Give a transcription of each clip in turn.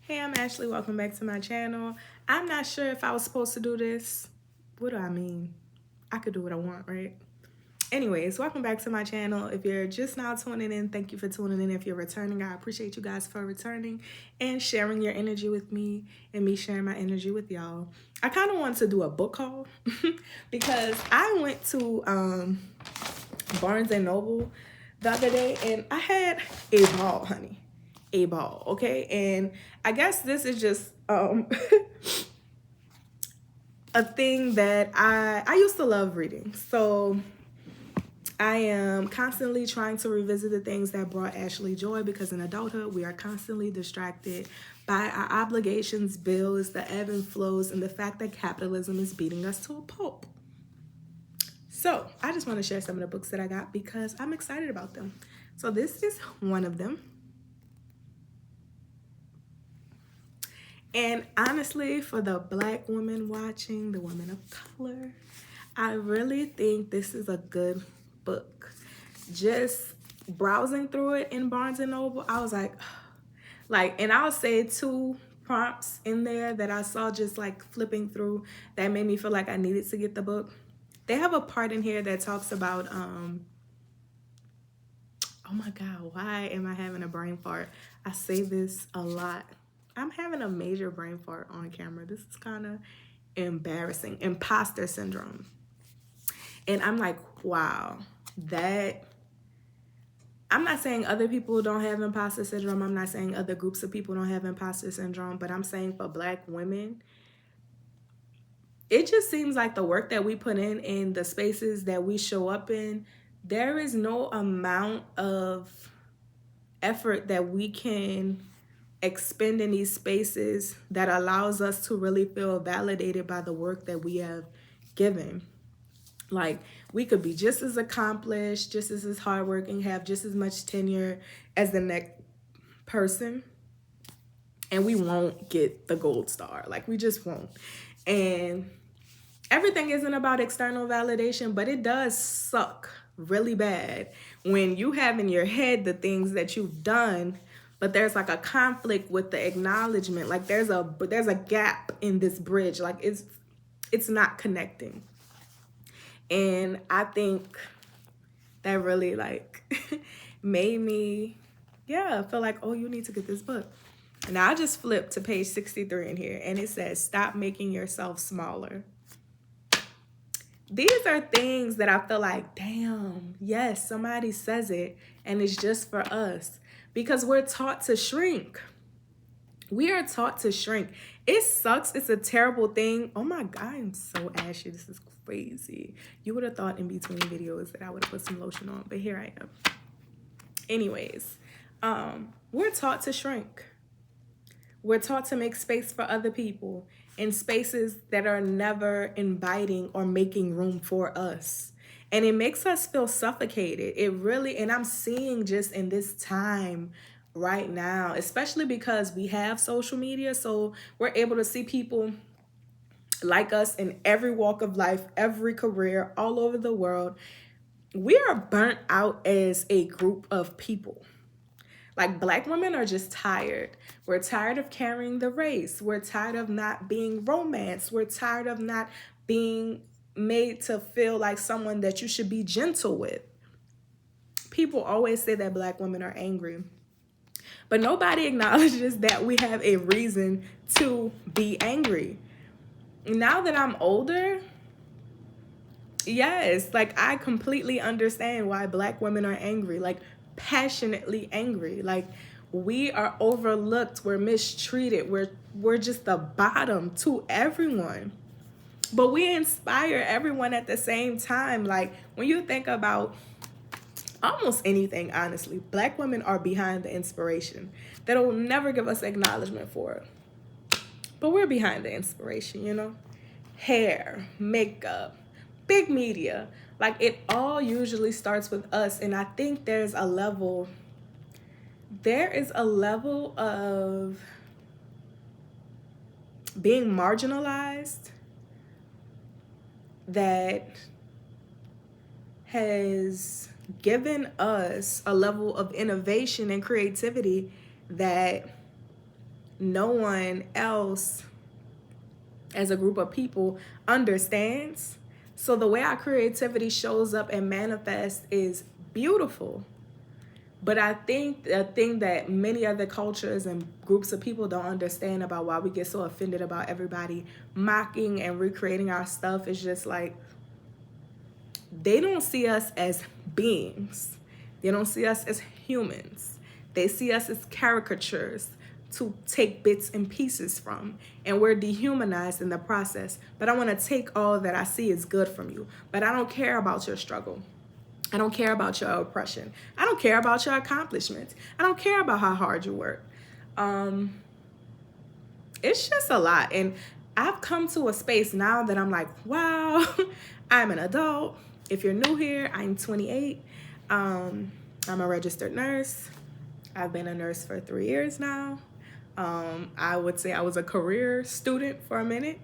Hey, I'm Ashley. Welcome back to my channel. I'm not sure if I was supposed to do this. What do I mean? I could do what I want, right? Anyways, welcome back to my channel. If you're just now tuning in, thank you for tuning in. If you're returning, I appreciate you guys for returning and sharing your energy with me and me sharing my energy with y'all. I kind of want to do a book haul because I went to Barnes and Noble the other day and I had a ball, honey. A ball, okay? And I guess this is just a thing that I used to love reading. So I am constantly trying to revisit the things that brought Ashley joy because in adulthood, we are constantly distracted by our obligations, bills, the ebb and flows, and the fact that capitalism is beating us to a pulp. So I just want to share some of the books that I got because I'm excited about them. So this is one of them. And honestly, for the Black women watching, the women of color, I really think this is a good book. Just browsing through it in Barnes and Noble, I was like, and I'll say two prompts in there that I saw just like flipping through that made me feel like I needed to get the book. They have a part in here that talks about, oh my God, why am I having a brain fart? I say this a lot. I'm having a major brain fart on camera. This is kind of embarrassing. Imposter syndrome. And I'm like, wow, that I'm not saying other people don't have imposter syndrome. I'm not saying other groups of people don't have imposter syndrome, but I'm saying for Black women, it just seems like the work that we put in the spaces that we show up in, there is no amount of effort that we can expend in these spaces that allows us to really feel validated by the work that we have given. Like, we could be just as accomplished, just as hardworking, have just as much tenure as the next person, and we won't get the gold star. Like, we just won't. And everything isn't about external validation, but it does suck really bad when you have in your head the things that you've done, but there's like a conflict with the acknowledgement. Like, there's a gap in this bridge. Like, it's not connecting. And I think that really like made me, feel like, oh, you need to get this book. Now I just flipped to page 63 in here and it says, stop making yourself smaller. These are things that I feel like, damn, yes, somebody says it and it's just for us because we're taught to shrink. We are taught to shrink. It sucks. It's a terrible thing. Oh my God, I'm so ashy. This is crazy. You would have thought in between videos that I would have put some lotion on, but here I am. Anyways, we're taught to shrink. We're taught to make space for other people in spaces that are never inviting or making room for us. And it makes us feel suffocated. It really, and I'm seeing just in this time right now, especially because we have social media, so we're able to see people like us in every walk of life, every career, all over the world. We are burnt out as a group of people. Like, Black women are just tired. We're tired of carrying the race. We're tired of not being romanced. We're tired of not being made to feel like someone that you should be gentle with. People always say that Black women are angry, but nobody acknowledges that we have a reason to be angry. Now that I'm older, yes, like, I completely understand why Black women are angry, like passionately angry. Like, we are overlooked, we're mistreated, we're just the bottom to everyone. But we inspire everyone at the same time. Like, when you think about almost anything, honestly, Black women are behind the inspiration that will never give us acknowledgement for it. But we're behind the inspiration, you know? Hair, makeup, big media. Like, it all usually starts with us. And I think there is a level of being marginalized that has given us a level of innovation and creativity that no one else as a group of people understands. So the way our creativity shows up and manifests is beautiful. But I think the thing that many other cultures and groups of people don't understand about why we get so offended about everybody mocking and recreating our stuff is just like, they don't see us as beings. They don't see us as humans. They see us as caricatures to take bits and pieces from. And we're dehumanized in the process. But I want to take all that I see as good from you. But I don't care about your struggle. I don't care about your oppression. I don't care about your accomplishments. I don't care about how hard you work. It's just a lot. And I've come to a space now that I'm like, wow, I'm an adult. If you're new here, I'm 28. I'm a registered nurse. I've been a nurse for 3 years now. I would say I was a career student for a minute.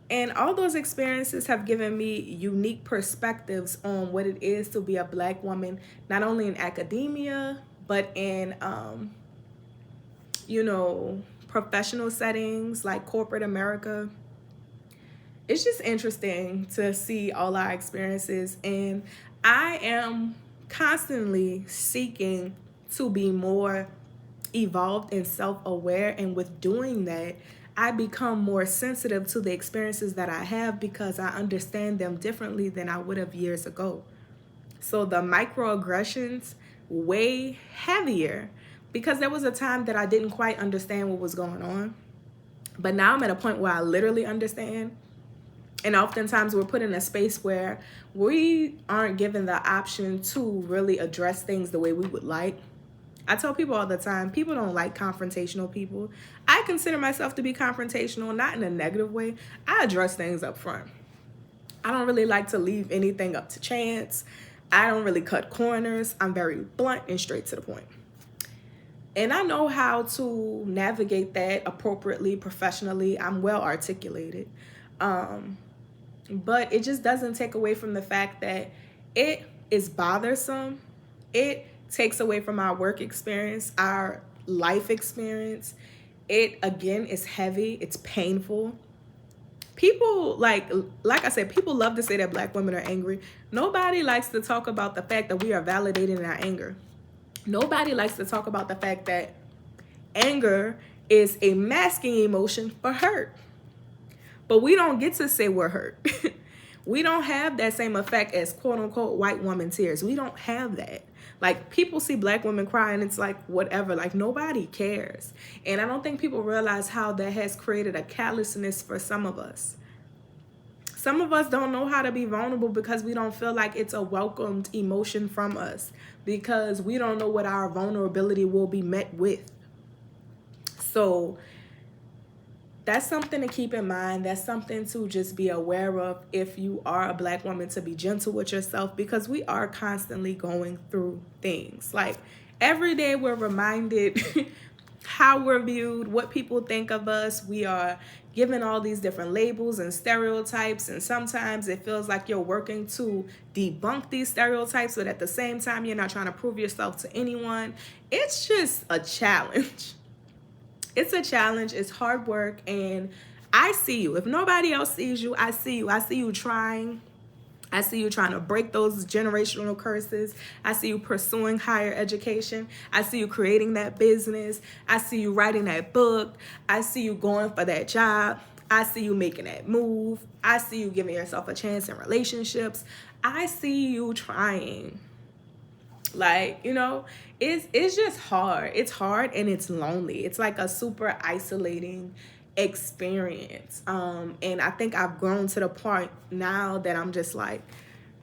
And all those experiences have given me unique perspectives on what it is to be a Black woman, not only in academia, but in, professional settings like corporate America. It's just interesting to see all our experiences. And I am constantly seeking to be more evolved and self-aware. And with doing that, I become more sensitive to the experiences that I have because I understand them differently than I would have years ago. So the microaggressions weigh heavier because there was a time that I didn't quite understand what was going on. But now I'm at a point where I literally understand. And oftentimes we're put in a space where we aren't given the option to really address things the way we would like. I tell people all the time, people don't like confrontational people. I consider myself to be confrontational, not in a negative way. I address things up front. I don't really like to leave anything up to chance. I don't really cut corners. I'm very blunt and straight to the point. And I know how to navigate that appropriately, professionally. I'm well articulated. But it just doesn't take away from the fact that it is bothersome. It takes away from our work experience, our life experience. It, again, is heavy. It's painful. People, like I said, people love to say that Black women are angry. Nobody likes to talk about the fact that we are validated in our anger. Nobody likes to talk about the fact that anger is a masking emotion for hurt. But we don't get to say we're hurt. We don't have that same effect as quote unquote white woman tears. We don't have that. Like, people see Black women cry and it's like whatever, like nobody cares. And I don't think people realize how that has created a callousness for some of us. Some of us don't know how to be vulnerable because we don't feel like it's a welcomed emotion from us, because we don't know what our vulnerability will be met with. So that's something to keep in mind. That's something to just be aware of if you are a Black woman, to be gentle with yourself, because we are constantly going through things. Like, every day we're reminded how we're viewed, what people think of us. We are given all these different labels and stereotypes, and sometimes it feels like you're working to debunk these stereotypes, but at the same time, you're not trying to prove yourself to anyone. It's just a challenge. It's a challenge. It's hard work. And I see you. If nobody else sees you, I see you. I see you trying. I see you trying to break those generational curses. I see you pursuing higher education. I see you creating that business. I see you writing that book. I see you going for that job. I see you making that move. I see you giving yourself a chance in relationships. I see you trying. Like, it's just hard. It's hard and it's lonely. It's like a super isolating experience. And I think I've grown to the point now that I'm just like,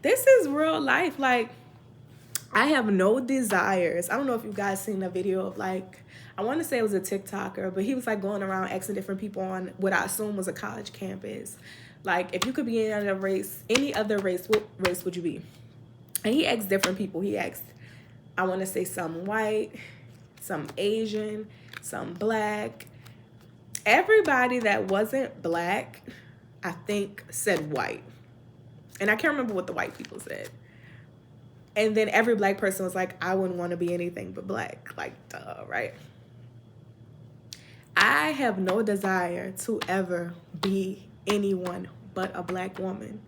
this is real life. Like, I have no desires. I don't know if you guys seen the video of, like, I want to say it was a TikToker, but he was like going around asking different people on what I assume was a college campus, like, if you could be in any other race, what race would you be? And he asked different people. He asked, I want to say some white, some Asian, some Black. Everybody that wasn't Black, I think, said white. And I can't remember what the white people said. And then every Black person was like, I wouldn't want to be anything but Black. Like, duh, right? I have no desire to ever be anyone but a black woman.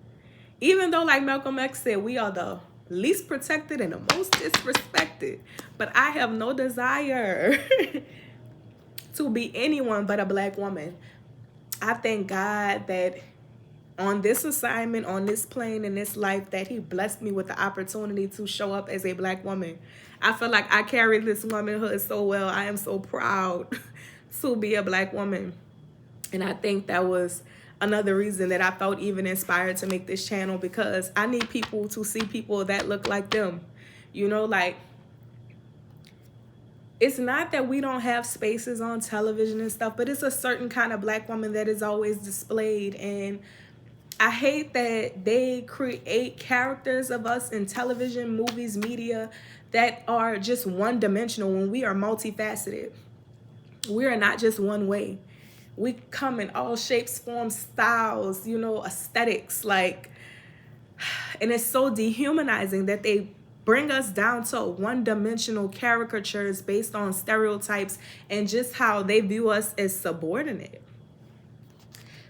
Even though, like Malcolm X said, we are the least protected and the most disrespected. But I have no desire to be anyone but a black woman. I thank God that on this assignment, on this plane, in this life, that he blessed me with the opportunity to show up as a black woman. I feel like I carry this womanhood so well. I am so proud to be a black woman. And I think that was another reason that I felt even inspired to make this channel, because I need people to see people that look like them. You know, like, it's not that we don't have spaces on television and stuff, but it's a certain kind of black woman that is always displayed. And I hate that they create characters of us in television, movies, media that are just one-dimensional when we are multifaceted. We are not just one way. We come in all shapes, forms, styles, you know, aesthetics, like, and it's so dehumanizing that they bring us down to one-dimensional caricatures based on stereotypes and just how they view us as subordinate.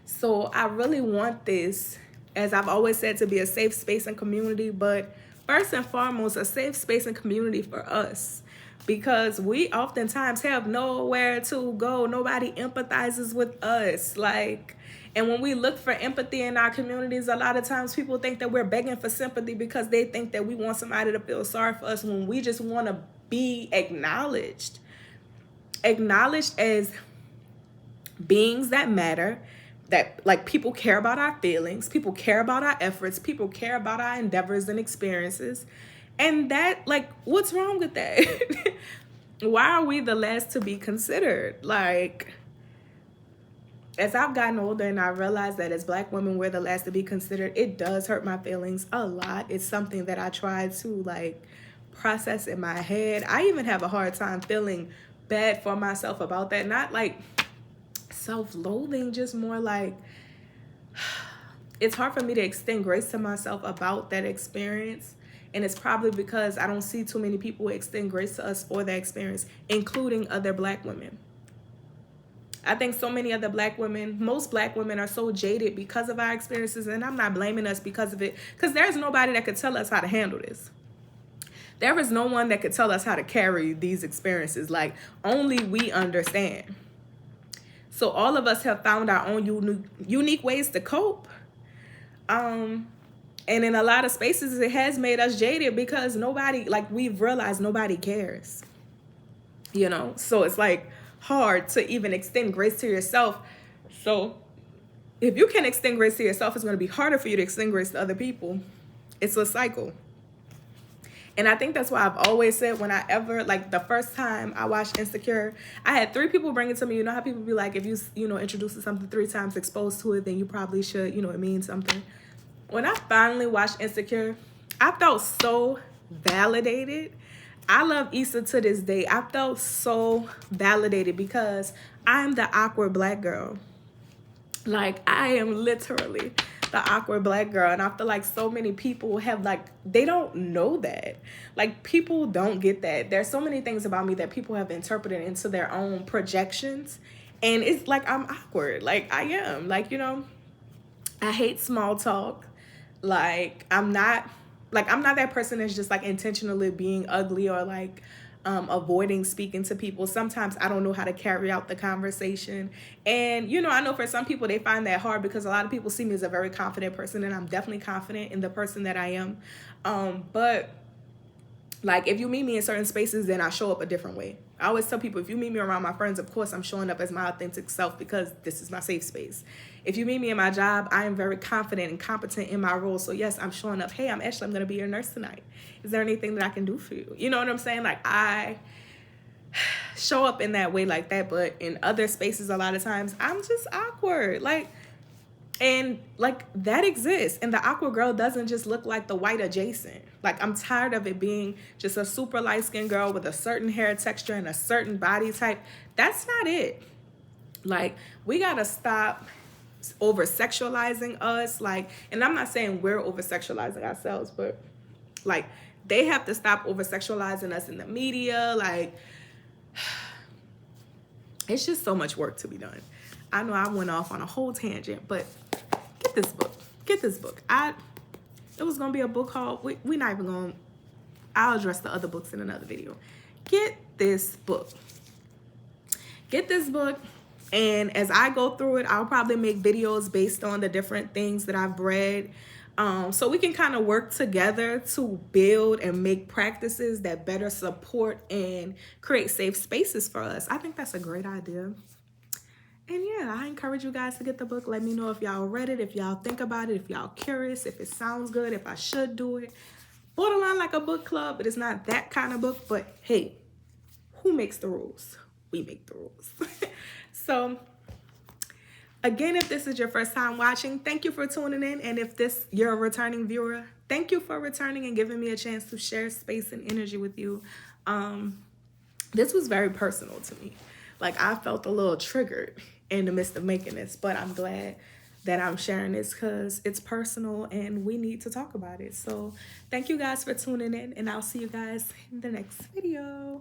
So I really want this, as I've always said, to be a safe space and community, but first and foremost, a safe space and community for us, because we oftentimes have nowhere to go. Nobody empathizes with us. Like, and when we look for empathy in our communities, a lot of times people think that we're begging for sympathy because they think that we want somebody to feel sorry for us, when we just want to be acknowledged as beings that matter, that, like, people care about our feelings, people care about our efforts, people care about our endeavors and experiences. And that, like, what's wrong with that? Why are we the last to be considered? Like, as I've gotten older and I realized that as black women, we're the last to be considered, it does hurt my feelings a lot. It's something that I try to, like, process in my head. I even have a hard time feeling bad for myself about that. Not like self-loathing, just more like, it's hard for me to extend grace to myself about that experience. And it's probably because I don't see too many people extend grace to us for that experience, including other black women. I think so many other black women, most black women, are so jaded because of our experiences, and I'm not blaming us because of it, because there's nobody that could tell us how to handle this. There is no one that could tell us how to carry these experiences. Like, only we understand. So all of us have found our own unique ways to cope. And in a lot of spaces, it has made us jaded because nobody, like, we've realized nobody cares, you know? So it's like hard to even extend grace to yourself. So if you can extend grace to yourself, it's going to be harder for you to extend grace to other people. It's a cycle. And I think that's why I've always said, when I ever, like, the first time I watched Insecure, I had 3 people bring it to me. You know how people be like, if you know, introduced to something 3 times, exposed to it, then you probably should, you know, it means something. When I finally watched Insecure, I felt so validated. I love Issa to this day. I felt so validated because I'm the awkward black girl. Like, I am literally the awkward black girl. And I feel like so many people have, like, they don't know that. Like, people don't get that. There's so many things about me that people have interpreted into their own projections. And it's like, I'm awkward. Like, I am. Like, you know, I hate small talk. Like, I'm not that person that's just, like, intentionally being ugly or, like, avoiding speaking to people. Sometimes I don't know how to carry out the conversation. And, you know, I know for some people they find that hard because a lot of people see me as a very confident person, and I'm definitely confident in the person that I am. But, like, if you meet me in certain spaces, then I show up a different way. I always tell people, if you meet me around my friends, of course I'm showing up as my authentic self because this is my safe space. If you meet me in my job, I am very confident and competent in my role. So yes, I'm showing up. Hey, I'm Ashley. I'm going to be your nurse tonight. Is there anything that I can do for you? You know what I'm saying? Like, I show up in that way like that. But in other spaces, a lot of times, I'm just awkward. Like, and, like, that exists. And the awkward girl doesn't just look like the white adjacent. Like, I'm tired of it being just a super light-skinned girl with a certain hair texture and a certain body type. That's not it. Like, we got to stop over-sexualizing us. Like, and I'm not saying we're over-sexualizing ourselves, but, like, they have to stop over-sexualizing us in the media. Like, It's just so much work to be done. I know I went off on a whole tangent, but get this book. Get this book. It was gonna be a book haul. We not even gonna. I'll address the other books in another video. Get this book. Get this book. And as I go through it, I'll probably make videos based on the different things that I've read. So we can kind of work together to build and make practices that better support and create safe spaces for us. I think that's a great idea. And yeah, I encourage you guys to get the book. Let me know if y'all read it, if y'all think about it, if y'all curious, if it sounds good, if I should do it. Borderline like a book club, but it's not that kind of book. But hey, who makes the rules? We make the rules. So again, if this is your first time watching, thank you for tuning in. And if you're a returning viewer, thank you for returning and giving me a chance to share space and energy with you. This was very personal to me. Like, I felt a little triggered in the midst of making this, but I'm glad that I'm sharing this because it's personal and we need to talk about it. So thank you guys for tuning in, and I'll see you guys in the next video.